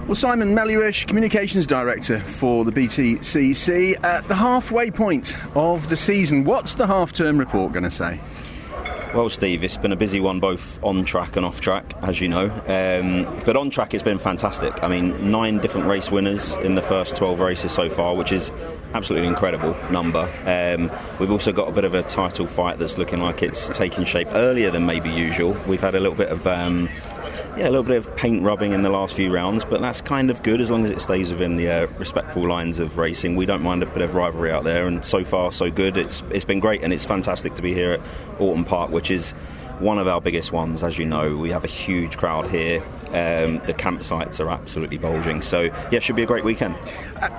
Well, Simon Melluish, Communications Director for the BTCC, at the halfway point of the season. What's the half-term report going to say? Well, Steve, it's been a busy one both on track and off track, as you know. But on track it's been fantastic. I mean, 9 different race winners in the first 12 races so far, which is absolutely incredible number. We've also got a bit of a title fight that's looking like it's taking shape earlier than maybe usual. We've had a little bit of paint rubbing in the last few rounds, but that's kind of good as long as it stays within the respectful lines of racing. We don't mind a bit of rivalry out there, and so far so good. It's been great, and it's fantastic to be here at Autumn Park, which is one of our biggest ones. As you know, we have a huge crowd here. The campsites are absolutely bulging, so yeah, should be a great weekend.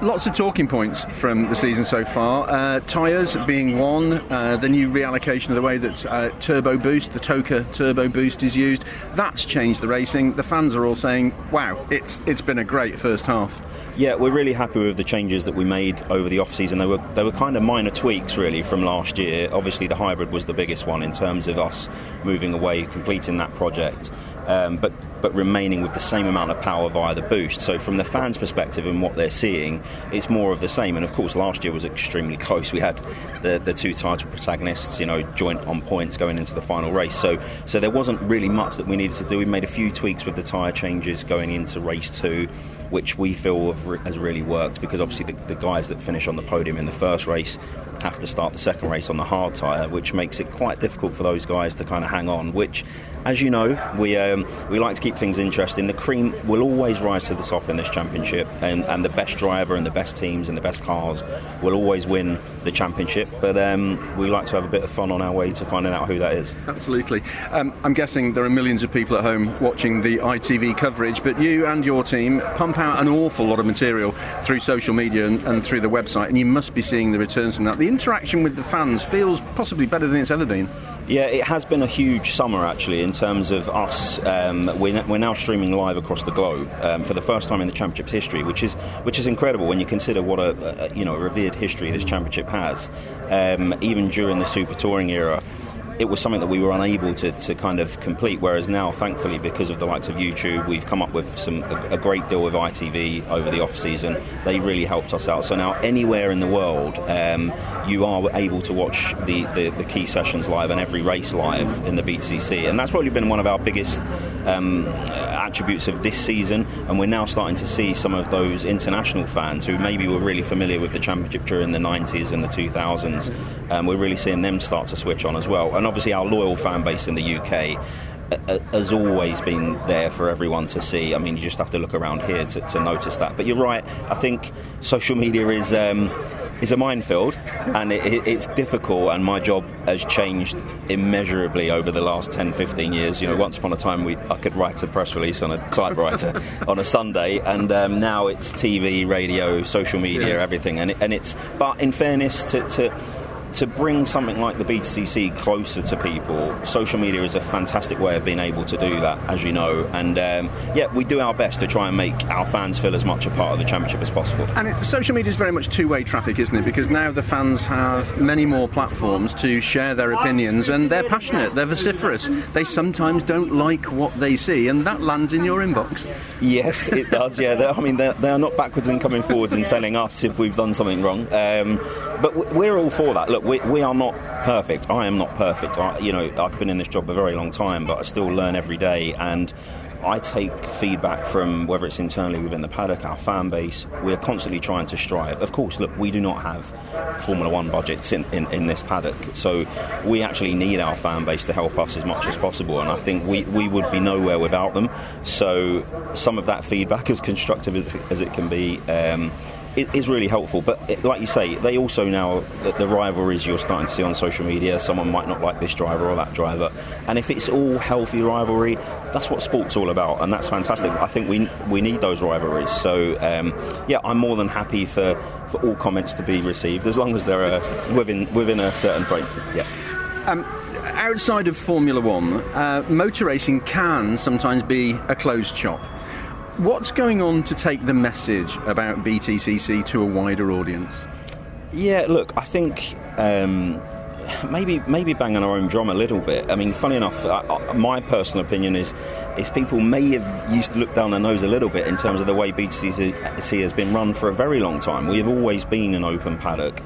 Lots of talking points from the season so far. Tyres being one, the new reallocation of the way that turbo boost, the Toka turbo boost is used. That's changed the racing. The fans are all saying, wow, it's been a great first half. Yeah, we're really happy with the changes that we made over the off-season. They were kind of minor tweaks, really, from last year. Obviously, the hybrid was the biggest one in terms of us moving away, completing that project, but remaining with the same amount of power via the boost. So from the fans' perspective and what they're seeing, it's more of the same. And, of course, last year was extremely close. We had the 2 title protagonists, joint on points going into the final race. So there wasn't really much that we needed to do. We made a few tweaks with the tyre changes going into race 2, which we feel has really worked, because obviously the guys that finish on the podium in the first race have to start the second race on the hard tyre, which makes it quite difficult for those guys to kind of hang on, which, as you know, we like to keep things interesting. The cream will always rise to the top in this championship, and the best driver and the best teams and the best cars will always win the championship, but we like to have a bit of fun on our way to finding out who that is. Absolutely. I'm guessing there are millions of people at home watching the ITV coverage, but you and your team pump out an awful lot of material through social media and through the website, and you must be seeing the returns from that. The interaction with the fans feels possibly better than it's ever been. Yeah, it has been a huge summer, actually, in terms of us. We're now streaming live across the globe for the first time in the championship's history, which is incredible when you consider what a revered history this championship has. Even during the Super Touring era, it was something that we were unable to kind of complete, whereas now, thankfully, because of the likes of YouTube, we've come up with a great deal with ITV over the off-season. They really helped us out. So now, anywhere in the world, you are able to watch the key sessions live and every race live in the BTCC, and that's probably been one of our biggest attributes of this season. And we're now starting to see some of those international fans who maybe were really familiar with the championship during the 90s and the 2000s. We're really seeing them start to switch on as well. And obviously our loyal fan base in the UK has always been there for everyone to see. I mean, you just have to look around here to notice that. But you're right, I think social media is a minefield, and it's difficult, and my job has changed immeasurably over the last 10-15 years. Once upon a time I could write a press release on a typewriter on a Sunday, and now it's TV, radio, social media, everything, and it's, but in fairness to bring something like the BTCC closer to people, social media is a fantastic way of being able to do that, as you know. And we do our best to try and make our fans feel as much a part of the championship as possible. And social media is very much two-way traffic, isn't it? Because now the fans have many more platforms to share their opinions, and they're passionate, they're vociferous. They sometimes don't like what they see, and that lands in your inbox. Yes, it does, yeah. They are not backwards in coming forwards and telling us if we've done something wrong. But we're all for that. Look, we are not perfect. I am not perfect. I've been in this job a very long time, but I still learn every day, and I take feedback from, whether it's internally within the paddock, our fan base. We're constantly trying to strive. Of course, look, we do not have Formula One budgets in this paddock, so we actually need our fan base to help us as much as possible, and I think we would be nowhere without them. So some of that feedback, as constructive as it can be, it is really helpful. But like you say, they also now, the rivalries you're starting to see on social media, someone might not like this driver or that driver, and if it's all healthy rivalry, that's what sport's all about, and that's fantastic. I think we need those rivalries. So I'm more than happy for all comments to be received, as long as they're within a certain frame. Outside of Formula One, motor racing can sometimes be a closed shop. What's going on to take the message about BTCC to a wider audience? Yeah, look, I think maybe banging our own drum a little bit. I mean, funny enough, my personal opinion is people may have used to look down their nose a little bit in terms of the way BTCC has been run for a very long time. We have always been an open paddock.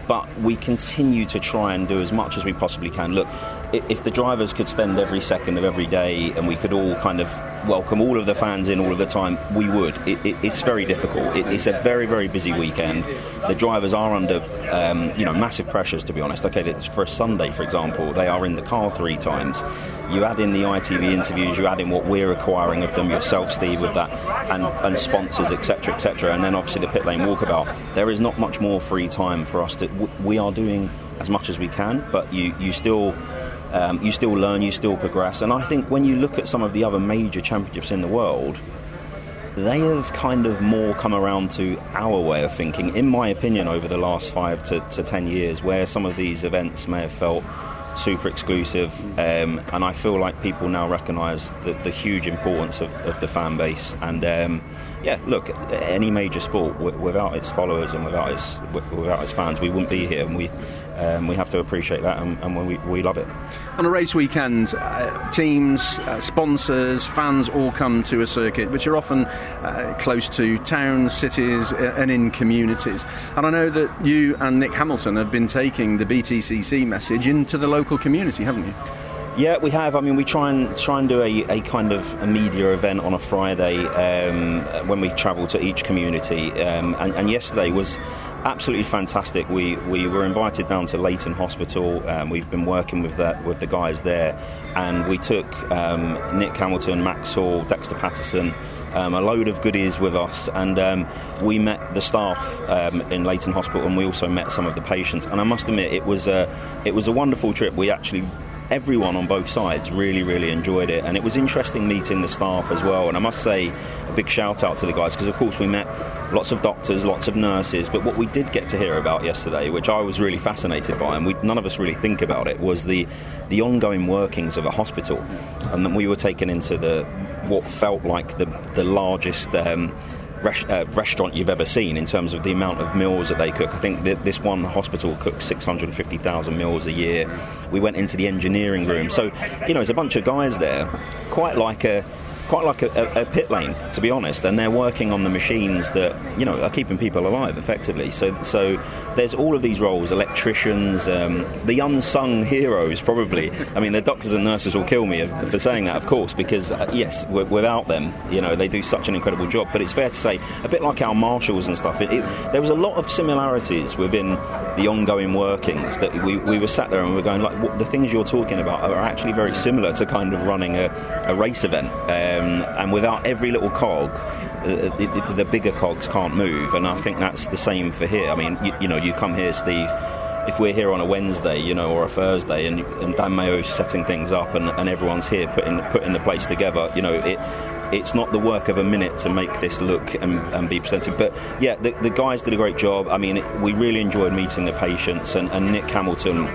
But we continue to try and do as much as we possibly can. Look, if the drivers could spend every second of every day and we could all kind of welcome all of the fans in all of the time, we would. It's very difficult. It's a very, very busy weekend. The drivers are under massive pressures, to be honest. Okay, for a Sunday, for example, they are in the car 3 times. You add in the ITV interviews, you add in what we're requiring of them, yourself, Steve, with that, and sponsors, etc., etc., and then obviously the pit lane walkabout. There is not much more free time for us to. We are doing as much as we can, but you still learn, you still progress. And I think when you look at some of the other major championships in the world, they have kind of more come around to our way of thinking, in my opinion, over the last 5 to 10 years, where some of these events may have felt super exclusive, and I feel like people now recognise the huge importance of the fan base. And look, any major sport without its followers and without its fans, we wouldn't be here. And we have to appreciate that, and we love it. On a race weekend, teams, sponsors, fans all come to a circuit which are often close to towns, cities, and in communities. And I know that you and Nick Hamilton have been taking the BTCC message into the local community, haven't you? Yeah, we have. I mean, we try and do a kind of a media event on a Friday when we travel to each community. And yesterday was absolutely fantastic. We were invited down to Leighton Hospital. We've been working with the guys there, and we took Nick Hamilton, Max Hall, Dexter Patterson, a load of goodies with us, and we met the staff in Leighton Hospital, and we also met some of the patients. And I must admit, it was a wonderful trip. Everyone on both sides really, really enjoyed it, and it was interesting meeting the staff as well. And I must say a big shout out to the guys, because of course we met lots of doctors, lots of nurses, but what we did get to hear about yesterday, which I was really fascinated by, and none of us really think about it, was the ongoing workings of a hospital. And then we were taken into what felt like the largest restaurant you've ever seen in terms of the amount of meals that they cook. I think this one hospital cooks 650,000 meals a year. We went into the engineering room, so there's a bunch of guys there, quite like a pit lane, to be honest, and they're working on the machines that are keeping people alive effectively. So there's all of these roles: electricians, the unsung heroes, probably. I mean, the doctors and nurses will kill me for saying that, of course, because yes, without them, they do such an incredible job. But it's fair to say, a bit like our marshals and stuff, there was a lot of similarities within the ongoing workings that we were sat there and we were going, like, the things you're talking about are actually very similar to kind of running a race event. And without every little cog, the bigger cogs can't move. And I think that's the same for here. I mean, you come here, Steve, if we're here on a Wednesday, or a Thursday, and Dan Mayo's setting things up, and everyone's here putting the place together, it's not the work of a minute to make this look and be presented. But yeah, the guys did a great job. I mean, we really enjoyed meeting the patients, and Nick Hamilton,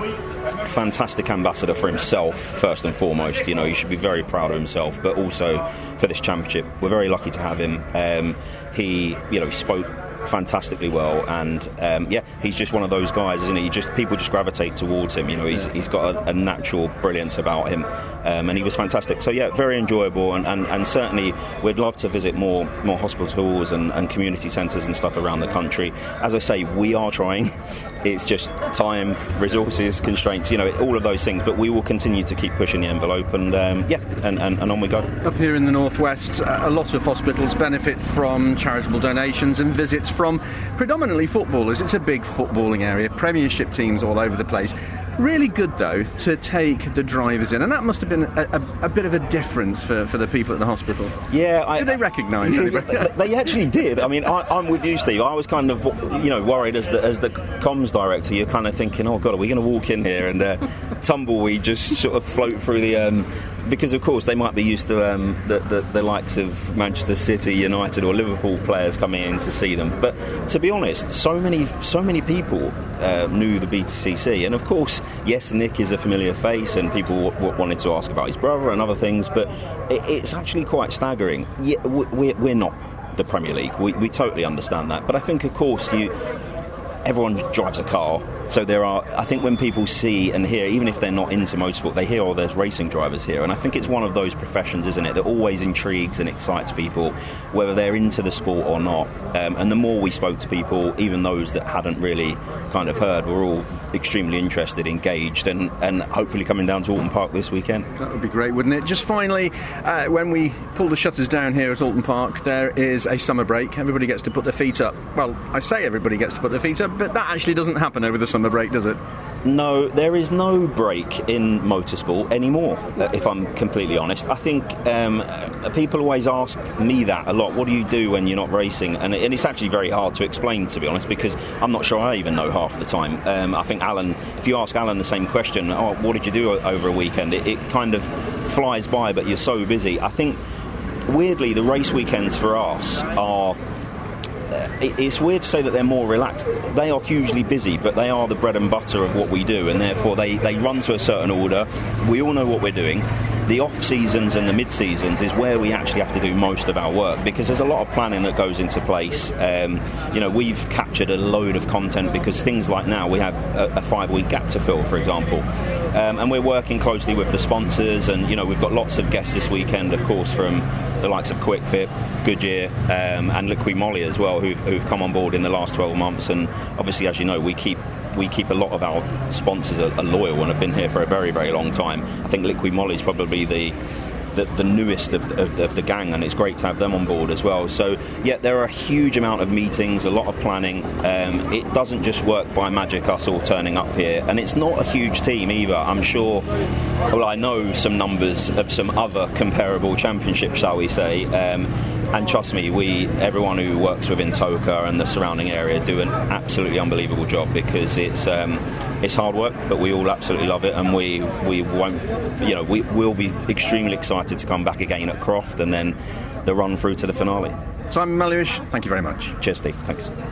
fantastic ambassador for himself, first and foremost. He should be very proud of himself, but also for this championship. We're very lucky to have him. He spoke fantastically well, and he's just one of those guys, isn't he? People just gravitate towards him. He's got a natural brilliance about him, and he was fantastic. So yeah, very enjoyable, and certainly we'd love to visit more hospitals and community centres and stuff around the country. As I say, we are trying. It's just time, resources, constraints, all of those things. But we will continue to keep pushing the envelope, and on we go. Up here in the northwest, a lot of hospitals benefit from charitable donations and visits from predominantly footballers. It's a big footballing area, premiership teams all over the place. Really good, though, to take the drivers in, and that must have been a bit of a difference for the people at the hospital. Yeah, did they recognise anybody? They actually did. I mean, I'm with you, Steve. I was kind of worried as the comms director. You're kind of thinking, oh God, are we going to walk in here and tumbleweed just sort of float through the because of course they might be used to the likes of Manchester City, United or Liverpool players coming in to see them. But to be honest, so many people knew the BTCC, and of course, yes, Nick is a familiar face, and people wanted to ask about his brother and other things. But it's actually quite staggering. Yeah, we're not the Premier League. We totally understand that. But I think, of course, everyone drives a car So there are, I think when people see and hear, even if they're not into motorsport, they hear, oh, there's racing drivers here. And I think it's one of those professions, isn't it, that always intrigues and excites people, whether they're into the sport or not. And the more we spoke to people, even those that hadn't really kind of heard, were all extremely interested, engaged, and hopefully coming down to Alton Park this weekend. That would be great, wouldn't it? Just finally, when we pull the shutters down here at Alton Park, there is a summer break. Everybody gets to put their feet up. Well, I say everybody gets to put their feet up, but that actually doesn't happen over the summer break, does it? No, there is no break in motorsport anymore, if I'm completely honest. I think people always ask me that a lot. What do you do when you're not racing? And it's actually very hard to explain, to be honest, because I'm not sure I even know half the time. I think Alan, if you ask Alan the same question, oh, what did you do over a weekend? It kind of flies by, but you're so busy. I think, weirdly, the race weekends for us are... it's weird to say that they're more relaxed. They are hugely busy, but they are the bread and butter of what we do, and therefore they run to a certain order. We all know what we're doing. The off-seasons and the mid-seasons is where we actually have to do most of our work, because there's a lot of planning that goes into place. We've captured a load of content, because things like now, we have a 5-week gap to fill, for example. And we're working closely with the sponsors, and we've got lots of guests this weekend, of course, from the likes of QuickFit, Goodyear, and Liquid Moly as well, who've come on board in the last 12 months. And obviously, as you know, we keep a lot of our sponsors are loyal and have been here for a very, very long time. I think Liquid Moly is probably the newest of the gang, and it's great to have them on board as well. So yeah, there are a huge amount of meetings, a lot of planning. It doesn't just work by magic, us all turning up here, and it's not a huge team either. I'm sure, well, I know some numbers of some other comparable championships, shall we say, and trust me, everyone who works within TOCA and the surrounding area do an absolutely unbelievable job, because it's hard work, but we all absolutely love it, and we will be extremely excited to come back again at Croft, and then the run through to the finale. Simon Melluish, thank you very much. Cheers, Steve. Thanks.